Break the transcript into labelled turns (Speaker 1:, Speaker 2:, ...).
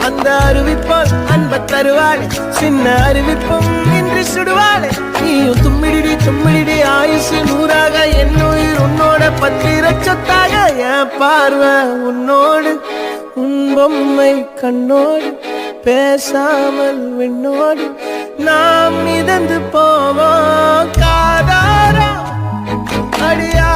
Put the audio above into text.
Speaker 1: அந்த அறிவிப்போல் அன்ப தருவாள் சின்ன அறிவிப்பும் இன்று சுடுவாள் நீயும் தும்மிடி தும்மிடி ஆயுசு நூறாக என் உயிர் உன்னோட பத்திர சொத்தாக என் பார்வை உன்னோடு உன் பொம்மை கண்ணோடு பேசாமல் விண்ணோடு நாம் மிதந்து போவோம் காதாரா அடியா